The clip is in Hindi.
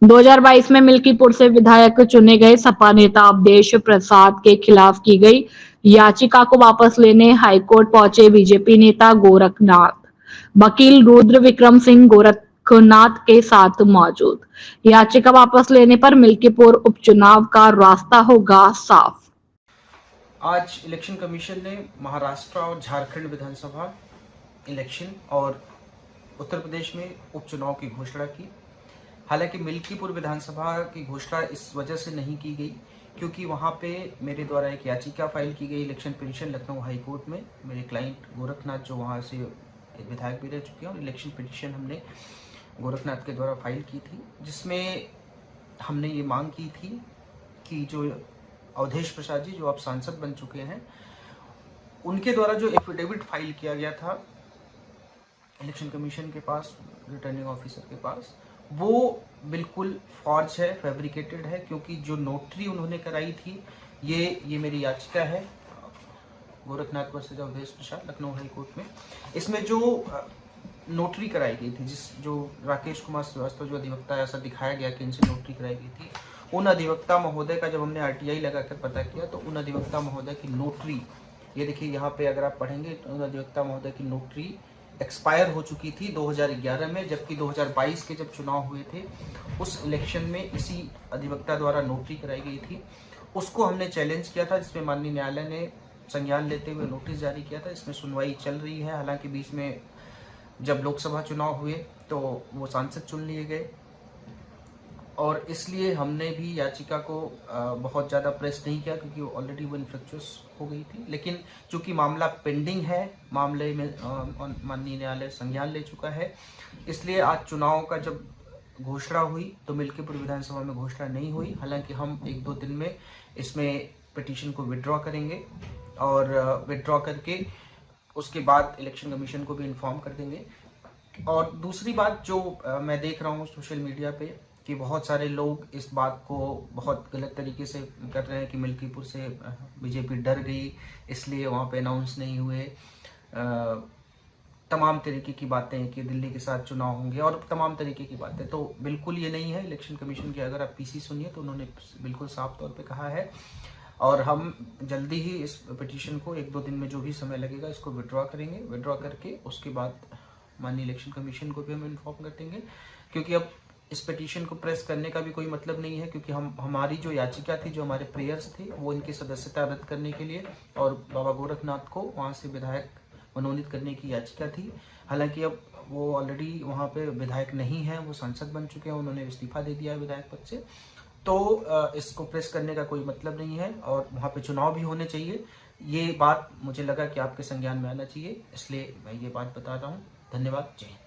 2022 में मिल्कीपुर से विधायक चुने गए सपा नेता अवधेश प्रसाद के खिलाफ की गई याचिका को वापस लेने हाईकोर्ट पहुंचे बीजेपी नेता गोरखनाथ। वकील रुद्र विक्रम सिंह गोरखनाथ के साथ मौजूद। याचिका वापस लेने पर मिल्कीपुर उपचुनाव का रास्ता होगा साफ। आज इलेक्शन कमीशन ने महाराष्ट्र और झारखंड विधानसभा इलेक्शन और उत्तर प्रदेश में उपचुनाव की घोषणा की। हालांकि मिल्कीपुर विधानसभा की घोषणा इस वजह से नहीं की गई क्योंकि वहां पे मेरे द्वारा एक याचिका फाइल की गई election petition Lucknow high court में। मेरे क्लाइंट गोरखनाथ जो वहां से एक विधायक भी रह चुके हैं और इलेक्शन पिटीशन हमने गोरखनाथ के द्वारा फाइल की थी, जिसमें हमने ये मांग की थी कि जो अवधेश प्रसाद जी जो अब सांसद बन चुके हैं, उनके द्वारा जो एफिडेविट फाइल किया गया था इलेक्शन कमीशन के पास, रिटर्निंग ऑफिसर के पास, वो बिल्कुल फॉर्ज है, फैब्रिकेटेड है। क्योंकि जो नोटरी उन्होंने कराई थी, ये मेरी याचिका है Gorakhnath versus Awadhesh Prasad Lucknow high court में। इसमें जो नोटरी कराई गई थी, जो राकेश कुमार श्रीवास्तव जो अधिवक्ता, ऐसा दिखाया गया कि इनसे नोटरी कराई गई थी, उन अधिवक्ता महोदय का जब हमने आरटीआई लगाकर पता किया तो उन अधिवक्ता महोदय की नोटरी, ये देखिए यहाँ पे अगर आप पढ़ेंगे तो उन अधिवक्ता महोदय की नोटरी एक्सपायर हो चुकी थी 2011 में, जबकि 2022 के जब चुनाव हुए थे उस इलेक्शन में इसी अधिवक्ता द्वारा नोटरी कराई गई थी। उसको हमने चैलेंज किया था, जिसमें माननीय न्यायालय ने संज्ञान लेते हुए नोटिस जारी किया था। इसमें सुनवाई चल रही है। हालांकि बीच में जब लोकसभा चुनाव हुए तो वो सांसद चुन लिए गए और इसलिए हमने भी याचिका को बहुत ज़्यादा प्रेस नहीं किया क्योंकि ऑलरेडी वो इन्फ्लेक्चुअस हो गई थी। लेकिन चूंकि मामला पेंडिंग है, मामले में माननीय न्यायालय संज्ञान ले चुका है, इसलिए आज चुनाव का जब घोषणा हुई तो मिल्कीपुर विधानसभा में घोषणा नहीं हुई। हालांकि हम 1-2 दिन में इसमें पिटीशन को विड्रॉ करेंगे और विड्रॉ करके उसके बाद इलेक्शन कमीशन को भी इन्फॉर्म कर देंगे। और दूसरी बात जो मैं देख रहा हूँ सोशल मीडिया पे कि बहुत सारे लोग इस बात को बहुत गलत तरीके से कर रहे हैं कि मिल्कीपुर से बीजेपी डर गई इसलिए वहाँ पे अनाउंस नहीं हुए। तमाम तरीके की बातें कि दिल्ली के साथ चुनाव होंगे और तमाम तरीके की बातें, तो बिल्कुल ये नहीं है। इलेक्शन कमीशन की अगर आप पीसी सुनिए तो उन्होंने बिल्कुल साफ तौर पे कहा है और हम जल्दी ही इस पिटीशन को 1-2 दिन में जो भी समय लगेगा इसको विड्रॉ करेंगे। विड्रॉ करके उसके बाद माननीय इलेक्शन कमीशन को भी हम इन्फॉर्म कर देंगे, क्योंकि अब इस पिटीशन को प्रेस करने का भी कोई मतलब नहीं है। क्योंकि हमारी जो याचिका थी, जो हमारे प्रेयर्स थे, वो इनकी सदस्यता रद्द करने के लिए और बाबा गोरखनाथ को वहाँ से विधायक मनोनीत करने की याचिका थी। हालांकि अब वो ऑलरेडी वहाँ पे विधायक नहीं है, वो सांसद बन चुके हैं, उन्होंने इस्तीफा दे दिया है विधायक पद से, तो इसको प्रेस करने का कोई मतलब नहीं है और वहाँ पे चुनाव भी होने चाहिए। ये बात मुझे लगा कि आपके संज्ञान में आना चाहिए, इसलिए मैं ये बात बता रहा हूँ। धन्यवाद। जय हिंद।